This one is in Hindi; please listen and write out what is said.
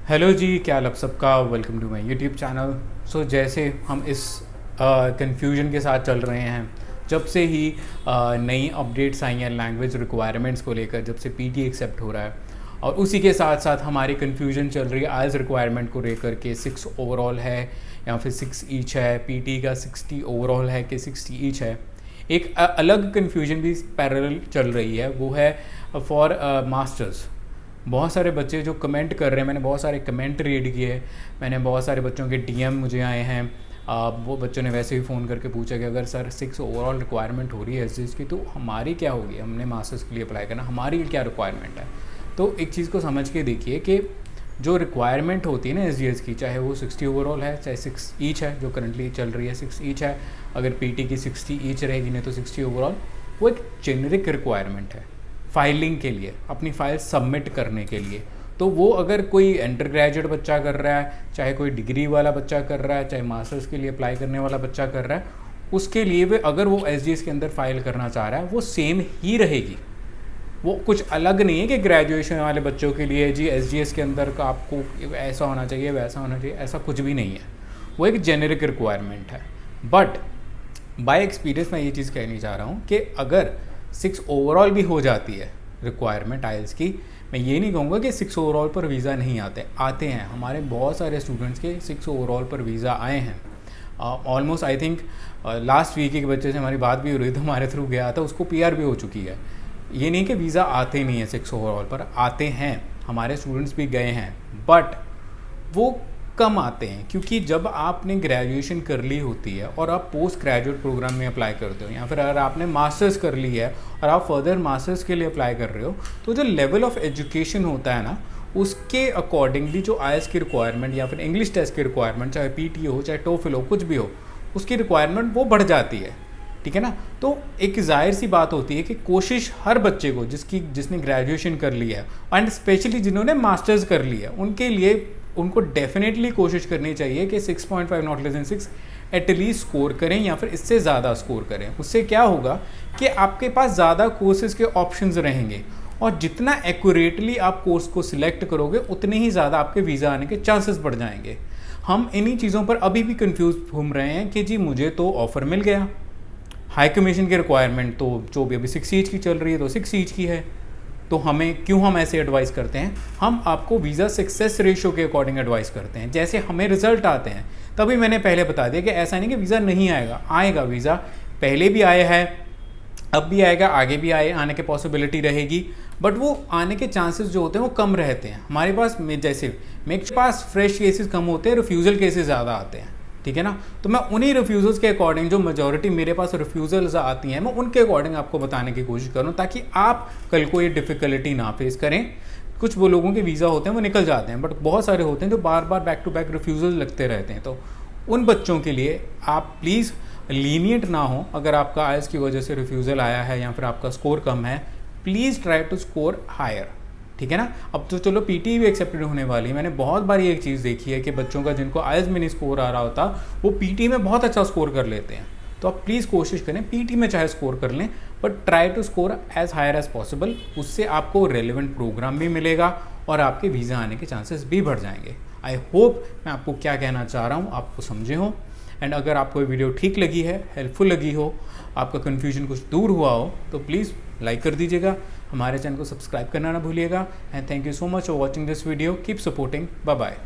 हेलो जी, क्या हाल आप सबका। Welcome to my YouTube channel. जैसे हम इस कन्फ्यूजन के साथ चल रहे हैं जब से ही नई अपडेट्स आई हैं लैंग्वेज रिक्वायरमेंट्स को लेकर, जब से पीटी एक्सेप्ट हो रहा है, और उसी के साथ साथ हमारी कन्फ्यूजन चल रही है आइल्स रिक्वायरमेंट को लेकर के 6 ओवरऑल है या फिर 6 ईच है, पीटी का 60 ओवरऑल है कि 60 ईच है। एक अलग कन्फ्यूजन भी पैरेलल चल रही है, वो है फॉर मास्टर्स। बहुत सारे बच्चे जो कमेंट कर रहे हैं, मैंने बहुत सारे कमेंट रीड किए, मैंने बहुत सारे बच्चों के डीएम मुझे आए हैं। वो बच्चों ने वैसे ही फ़ोन करके पूछा कि अगर सर 6 ओवरऑल रिक्वायरमेंट हो रही है एसजीएस की, तो हमारी क्या होगी, हमने मास्टर्स के लिए अप्लाई करना, हमारी क्या रिक्वायरमेंट है। तो एक चीज़ को समझ के देखिए कि जो रिक्वायरमेंट होती है ना एसजीएस की, चाहे वो 60 ओवरऑल है, चाहे 6 ईच है जो करंटली चल रही है 6 ईच है, अगर पीटी की 60 ईच रहेगी नहीं तो 60 ओवरऑल, वो एक जेनरिक रिक्वायरमेंट है फाइलिंग के लिए, अपनी फाइल सबमिट करने के लिए। तो वो अगर कोई अंडर ग्रेजुएट बच्चा कर रहा है, चाहे कोई डिग्री वाला बच्चा कर रहा है, चाहे मास्टर्स के लिए अप्लाई करने वाला बच्चा कर रहा है, उसके लिए वे अगर वो एसजीएस के अंदर फाइल करना चाह रहा है वो सेम ही रहेगी। वो कुछ अलग नहीं है कि ग्रेजुएशन वाले बच्चों के लिए जी एसजीएस के अंदर का आपको ऐसा होना चाहिए वैसा होना चाहिए, ऐसा कुछ भी नहीं है। वो एक जेनरिक रिक्वायरमेंट है। बट बाय एक्सपीरियंस मैं ये चीज़ कहनी चाह रहा हूँ कि अगर 6 ओवरऑल भी हो जाती है रिक्वायरमेंट आइल्स की, मैं ये नहीं कहूँगा कि 6 ओवरऑल पर वीज़ा नहीं आते हैं। हमारे बहुत सारे स्टूडेंट्स के 6 ओवरऑल पर वीज़ा आए हैं। Almost I think last week के बच्चे से हमारी बात भी हो रही थी, हमारे थ्रू गया था, उसको पीआर भी हो चुकी है। ये नहीं कि वीज़ा आते नहीं है 6 ओवरऑल पर, आते हैं, हमारे स्टूडेंट्स भी गए हैं, बट वो कम आते हैं क्योंकि जब आपने ग्रेजुएशन कर ली होती है और आप पोस्ट ग्रेजुएट प्रोग्राम में अप्लाई करते हो, या फिर अगर आपने मास्टर्स कर ली है और आप फर्दर मास्टर्स के लिए अप्लाई कर रहे हो, तो जो लेवल ऑफ एजुकेशन होता है ना, उसके अकॉर्डिंगली जो आईएलटीएस की रिक्वायरमेंट या फिर इंग्लिश टेस्ट की रिक्वायरमेंट, चाहे पीटी हो चाहे टोफिल हो, कुछ भी हो, उसकी रिक्वायरमेंट वो बढ़ जाती है। ठीक है ना। तो एक जाहिर सी बात होती है कि कोशिश हर बच्चे को जिसने ग्रेजुएशन कर लिया है एंड स्पेशली जिन्होंने मास्टर्स कर लिया है, उनके लिए उनको डेफिनेटली कोशिश करनी चाहिए कि 6.5 not less than 6 at least score करें या फिर इससे ज़्यादा स्कोर करें। उससे क्या होगा कि आपके पास ज़्यादा कोर्सेज के ऑप्शंस रहेंगे, और जितना एक्यूरेटली आप कोर्स को सिलेक्ट करोगे उतने ही ज़्यादा आपके वीज़ा आने के चांसेस बढ़ जाएंगे। हम इन्हीं चीज़ों पर अभी भी कंफ्यूज घूम रहे हैं कि जी मुझे तो ऑफ़र मिल गया, हाई कमीशन की रिक्वायरमेंट तो जो भी अभी 6 ईच की चल रही है तो 6 ईच की है, तो हम ऐसे एडवाइस करते हैं, हम आपको वीज़ा सक्सेस रेशियो के अकॉर्डिंग एडवाइस करते हैं। जैसे हमें रिजल्ट आते हैं तभी मैंने पहले बता दिया कि ऐसा नहीं कि वीज़ा नहीं आएगा वीज़ा पहले भी आया है, अब भी आएगा, आगे भी आने की पॉसिबिलिटी रहेगी, बट वो आने के चांसेस जो होते हैं वो कम रहते हैं। हमारे पास जैसे मेरे पास फ्रेश केसेस कम होते हैं, रिफ्यूज़ल केसेस ज़्यादा आते हैं। ठीक है ना। तो मैं उन्हीं रिफ्यूज़ल्स के अकॉर्डिंग, जो मेजॉरिटी मेरे पास रिफ्यूज़ल्स आती हैं, मैं उनके अकॉर्डिंग आपको बताने की कोशिश करूँ ताकि आप कल को ये डिफ़िकल्टी ना फेस करें। कुछ वो लोगों के वीज़ा होते हैं वो निकल जाते हैं, बट बहुत सारे होते हैं जो बार बार बैक टू बैक रिफ्यूज़ल लगते रहते हैं। तो उन बच्चों के लिए आप प्लीज़ लीनियंट ना हो। अगर आपका आईएलटीएस की वजह से रिफ्यूज़ल आया है या फिर आपका स्कोर कम है, please try to score higher. ठीक है ना। अब तो चलो पीटी भी एक्सेप्टेड होने वाली है। मैंने बहुत बार ये एक चीज़ देखी है कि बच्चों का जिनको आईएलटीएस में नहीं स्कोर आ रहा होता, वो पीटी में बहुत अच्छा स्कोर कर लेते हैं। तो आप प्लीज़ कोशिश करें पीटी में चाहे स्कोर कर लें, but try to score as higher as possible. उससे आपको रेलिवेंट प्रोग्राम भी मिलेगा और आपके वीज़ा आने के चांसेस भी बढ़ जाएंगे। आई होप मैं आपको क्या कहना चाह रहा हूँ आपको समझे हो। एंड अगर आपको ये वीडियो ठीक लगी है, हेल्पफुल लगी हो, आपका कन्फ्यूजन कुछ दूर हुआ हो, तो प्लीज़ लाइक कर दीजिएगा, हमारे चैनल को सब्सक्राइब करना ना भूलिएगा। And thank you so much for watching this video. Keep supporting. Bye bye.